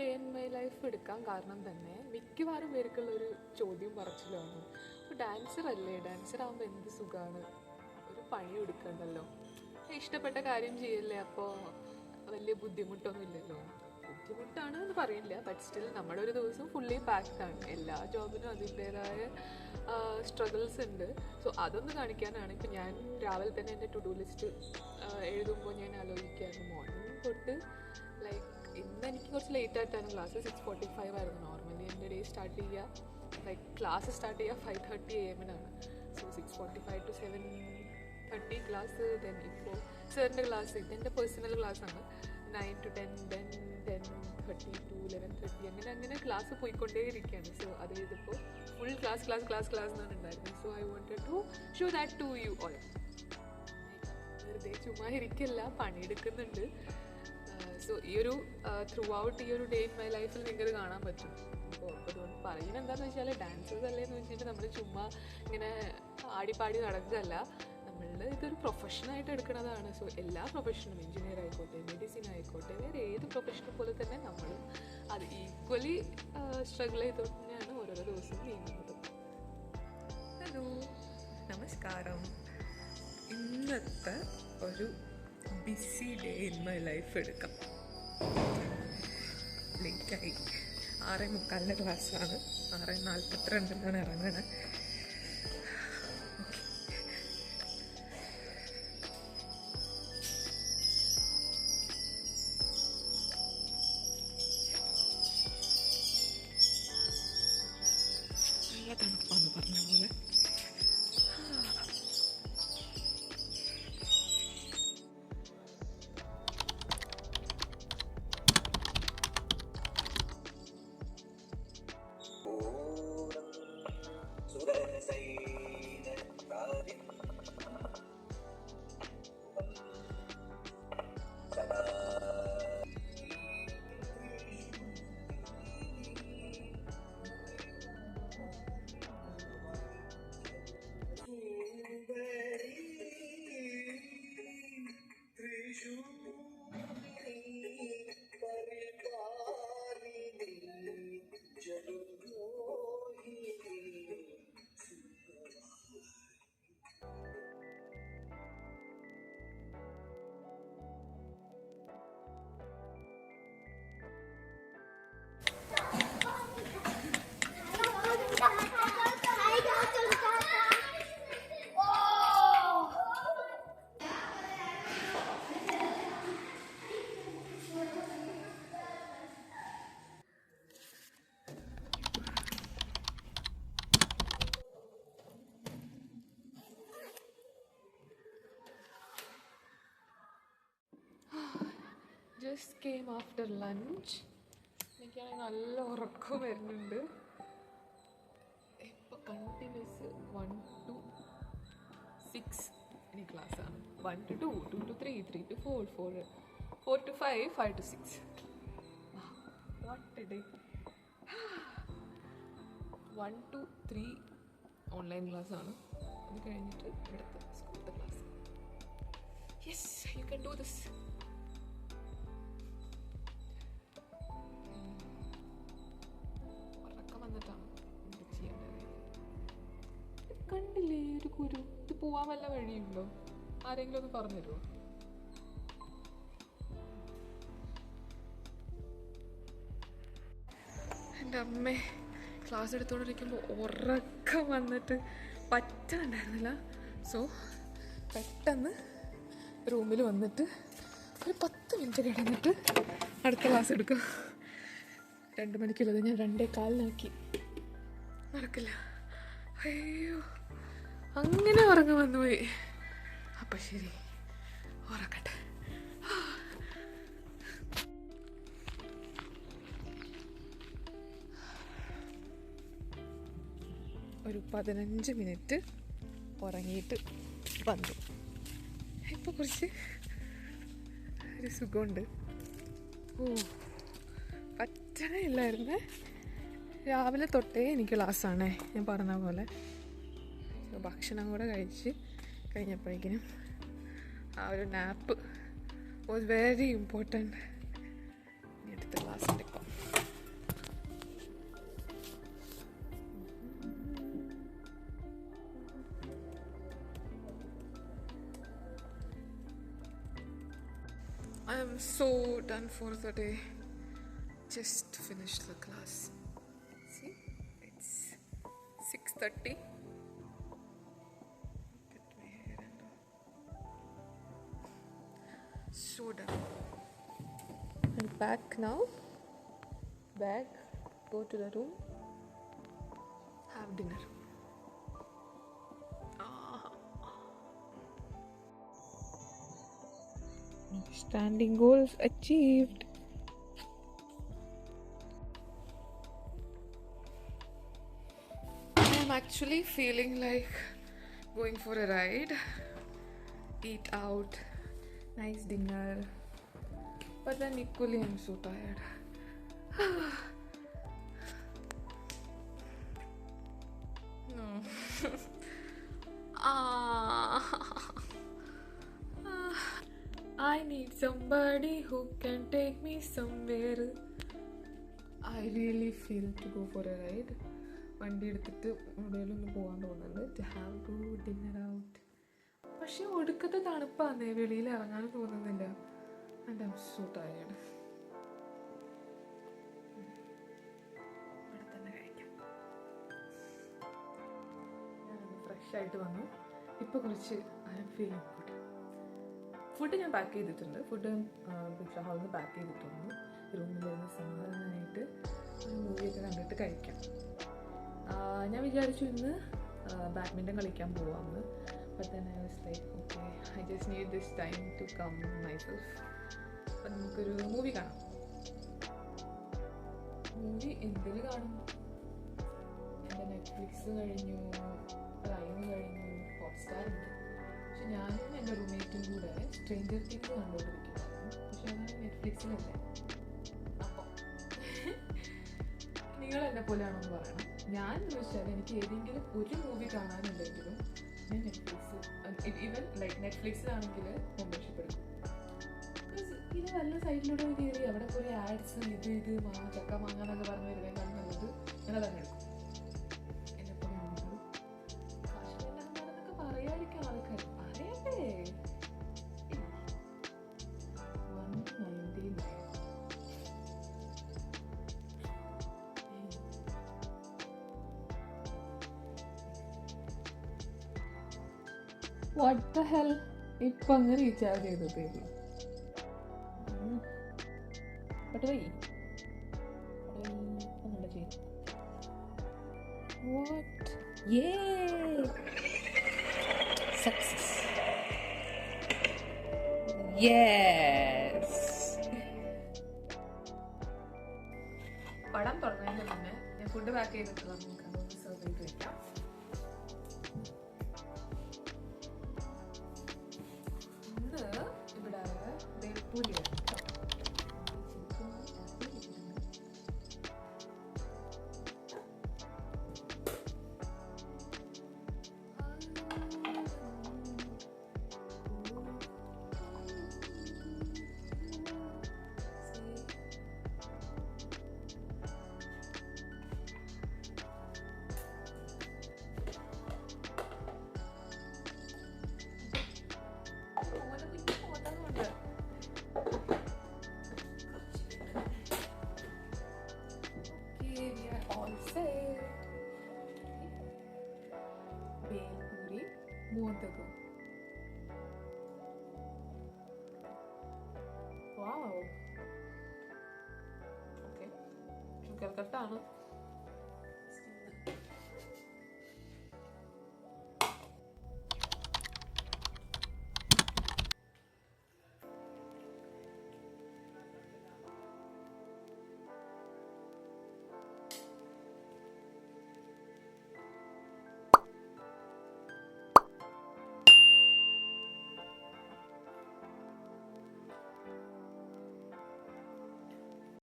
Day in my life എടുക്കാൻ കാരണം തന്നെ മിക്കവാറും പേർക്കുള്ളൊരു ചോദ്യം പറച്ചിലാണ്, ഡാൻസർ അല്ലേ, ഡാൻസർ ആകുമ്പോൾ എന്ത് സുഖമാണ്, ഒരു പണി എടുക്കണ്ടല്ലോ, ഇഷ്ടപ്പെട്ട കാര്യം ചെയ്യല്ലേ, അപ്പോൾ വലിയ ബുദ്ധിമുട്ടൊന്നും ഇല്ലല്ലോ. ബുദ്ധിമുട്ടാണ് എന്ന് പറയില്ല, ബട്ട് സ്റ്റിൽ നമ്മുടെ ഒരു ദിവസം ഫുള്ളി പാക്ഡാണ്. എല്ലാ ജോബിനും അതിൻ്റേതായ സ്ട്രഗിൾസ് ഉണ്ട്. സോ അതൊന്ന് കാണിക്കാനാണ് ഇപ്പം ഞാൻ രാവിലെ തന്നെ എൻ്റെ ടു ഡു ലിസ്റ്റ് എഴുതുമ്പോൾ ഞാൻ ആലോചിക്കുകയായിരുന്നു, മോർണിംഗ് തൊട്ട് ലൈക്ക് ഇന്ന് എനിക്ക് കുറച്ച് ലേറ്റ് ആയിട്ടാണ് ക്ലാസ്. 6:45 ആയിരുന്നു നോർമലി എൻ്റെ ഡേ സ്റ്റാർട്ട് ചെയ്യുക. ലൈക്ക് ക്ലാസ് സ്റ്റാർട്ട് ചെയ്യുക 5:30 AM so 6:45 to 7:30 class. Then ഇപ്പോൾ സാറിൻ്റെ ക്ലാസ്, ഇതെൻ്റെ പേഴ്സണൽ ക്ലാസ്സാണ്, 9 to 10, ദെൻ 10:30 to 11:30 അങ്ങനെ ക്ലാസ് പോയിക്കൊണ്ടേയിരിക്കുകയാണ്. സോ അത് ചെയ്തപ്പോൾ ഫുൾ ക്ലാസ് എന്നാണ് ഉണ്ടായിരുന്നത്. So I wanted to show that to you all. വെറുതെ ചുമ്മാ ഇരിക്കല്ല, പണിയെടുക്കുന്നുണ്ട്. സോ ഈ ഒരു ത്രൂ ഔട്ട് ഈ ഒരു ഡേ ഇൻ മൈ ലൈഫിൽ നിങ്ങൾക്ക് കാണാൻ പറ്റും. അപ്പോൾ അതുകൊണ്ട് പറയുന്നത് എന്താണെന്ന് വെച്ചാൽ, ഡാൻസേഴ്സ് അല്ലേന്ന് വെച്ചിട്ട് നമ്മൾ ചുമ്മാ ഇങ്ങനെ ആടിപ്പാടി നടക്കുകയല്ല, നമ്മൾ ഇതൊരു പ്രൊഫഷനായിട്ട് എടുക്കുന്നതാണ്. സോ എല്ലാ പ്രൊഫഷനും, എഞ്ചിനീയർ ആയിക്കോട്ടെ, മെഡിസിൻ ആയിക്കോട്ടെ, വേറെ ഏത് പ്രൊഫഷനെ പോലെ തന്നെ നമ്മളും അത് ഈക്വലി സ്ട്രഗിൾ ചെയ്തുകൊണ്ട് തന്നെയാണ് ഓരോരോ ദിവസവും നീങ്ങുന്നത്. ഹലോ, നമസ്കാരം. ഇന്നത്തെ ഒരു BC day in my life എടുക്കാം. ലേറ്റായി, 6:45 ക്ലാസ്സാണ്, 6:42 ഇറങ്ങണേ. നല്ല തണുപ്പാന്ന് പറഞ്ഞ പോലെ. Just came after lunch. എനിക്കാണെങ്കിൽ നല്ല ഉറക്കം വരുന്നുണ്ട്. ഇപ്പോൾ കണ്ടിന്യൂസ് 1 to 6 ഇനി ക്ലാസ്സാണ്. 1 to 2, 2 to 3, 3 to 4, 4 to 5, 5 to 6. What a day. 1 to 3 online ക്ലാസ്സാണ്. അത് കഴിഞ്ഞിട്ട് ഇവിടുത്തെ സ്കൂളത്തെ class. Yes, you can do this. കണ്ടില്ലേ ഒരു കുരു, ഇത് പോവാൻ വല്ല വഴിയുണ്ടോ? ആരെങ്കിലും ഒന്ന് പറഞ്ഞുതരുമോ? എൻ്റെ അമ്മേ, ക്ലാസ് എടുത്തുകൊണ്ടിരിക്കുമ്പോൾ ഉറക്കം വന്നിട്ട് പറ്റുന്നുണ്ടായിരുന്നില്ല. സോ പെട്ടെന്ന് റൂമിൽ വന്നിട്ട് ഒരു 10 മിനിറ്റ് കിടന്നിട്ട് അടുത്ത ക്ലാസ് എടുക്കുക. 2 മണിക്കുള്ളത് ഞാൻ 2:15 നടക്കില്ല. അയ്യോ, അങ്ങനെ ഉറങ്ങാൻ വന്നുപോയി. അപ്പം ശരി, ഉറക്കട്ടെ. ഒരു 15 മിനിറ്റ് ഉറങ്ങിയിട്ട് വന്നു. ഇപ്പോൾ കുറച്ച് ഒരു സുഖമുണ്ട്. പറ്റണമില്ലായിരുന്നേ. രാവിലെ തൊട്ടേ എനിക്ക് ക്ലാസ്സാണേ, ഞാൻ പറഞ്ഞ പോലെ. ഭക്ഷണം കൂടെ കഴിച്ച് കഴിഞ്ഞപ്പോഴേക്കിനും ആ ഒരു നാപ്പ് വാസ് വെരി ഇമ്പോർട്ടൻറ്റ്. അടുത്ത ക്ലാസ്സിൻ്റെ ഇപ്പം I am so done for the day. Just finished the class. See, it's 6:30. Get my hair and so done. I'm back now. Bag. Go to the room. Have dinner. Standing goals achieved. I am actually feeling like going for a ride, eat out, nice dinner. But then equally I'm so tired. No. I need somebody who can take me somewhere. I really feel to go for a ride. വണ്ടി എടുത്തിട്ട് എവിടെയെങ്കിലും ഒന്ന് പോകാൻ തോന്നുന്നുണ്ട്. To have to dinner out. പക്ഷെ ഒടുക്കത്തെ തണുപ്പാന്നേ, വെളിയിൽ ഇറങ്ങാനും തോന്നുന്നില്ല. And I'm so tired. ഇവിടെ തന്നെ കഴിക്കാം. ഞാനൊന്ന് ഫ്രഷ് ആയിട്ട് വന്നു. ഇപ്പോൾ കുറച്ച് I M feeling good. Food ഞാൻ പാക്ക് ചെയ്തിട്ടുണ്ട്. ഫുഡ് ഹാളിൽ നിന്ന് പാക്ക് ചെയ്തിട്ടുണ്ട്. റൂമിലിരുന്ന് സമാധാനമായിട്ട് ഒരു മൂവിയൊക്കെ കണ്ടിട്ട് കഴിക്കാം. ഞാൻ വിചാരിച്ചു ഇന്ന് ബാഡ്മിൻ്റൺ കളിക്കാൻ പോവാമെന്ന്. But then I was like okay, I just need this time to calm myself. അപ്പം നമുക്കൊരു മൂവി കാണാം. മൂവി എന്തിൽ കാണും? എൻ്റെ നെറ്റ്ഫ്ലിക്സ് കഴിഞ്ഞു, പ്രൈം കഴിഞ്ഞു, ഹോട്ട്സ്റ്റാർ ഉണ്ട്. പക്ഷെ ഞാനും എൻ്റെ റൂംമേറ്റും കൂടെ സ്ട്രേഞ്ചർ തിങ്സ് കണ്ടുകൊണ്ടിരിക്കുന്നുണ്ടായിരുന്നു. പക്ഷെ അത് നെറ്റ്ഫ്ലിക്സിലല്ലേ. അപ്പോൾ നിങ്ങൾ എന്നെ പോലെയാണോ എന്ന് പറയണം. ഞാൻ എന്ന് വെച്ചാൽ എനിക്ക് ഏതെങ്കിലും ഒരു മൂവി കാണാനുണ്ടെങ്കിലും ഞാൻ നെറ്റ്ഫ്ലിക്സ്, ഈവൻ ലൈക്ക് നെറ്റ്ഫ്ലിക്സിലാണെങ്കിൽ മെമ്പർഷിപ്പ് എടുക്കും. ഇത് നല്ല സൈഡിലൂടെ കയറി അവിടെ കുറേ ആഡ്സ് ഇത് ചക്ക മാങ്ങാന്നൊക്കെ പറഞ്ഞ് വരുന്നതിനേക്കാൾ നല്ലത് ഞാനതന്നെ എടുക്കും. എന്നെപ്പോലെ ആണെങ്കിലും കാശ്മീരിലൊക്കെ പറയാതിരിക്കാം ആൾക്കാർ, പറയണ്ടേ. 199. What the hell? ഇപ്പം അങ്ങ് റീചാർജ് ചെയ്തതേ ഉള്ളൂ. ബട്ട് വൈ ഒന്നുകൂടെ ചെയ്യും. വാട്ട്? സക്സസ്. യെസ്. പടം തുടങ്ങുന്നതിന് മുന്നേ ഞാൻ ഫുഡ് പാക്ക് ചെയ്തിട്ടുള്ള നമുക്ക് അതൊന്ന് സെർവ് ചെയ്ത് വയ്ക്കാം. ഇവിടെ വെളുപ്പൂരി മോദകം. വാവ്. ഓക്കെ, കൽക്കട്ടാണ്.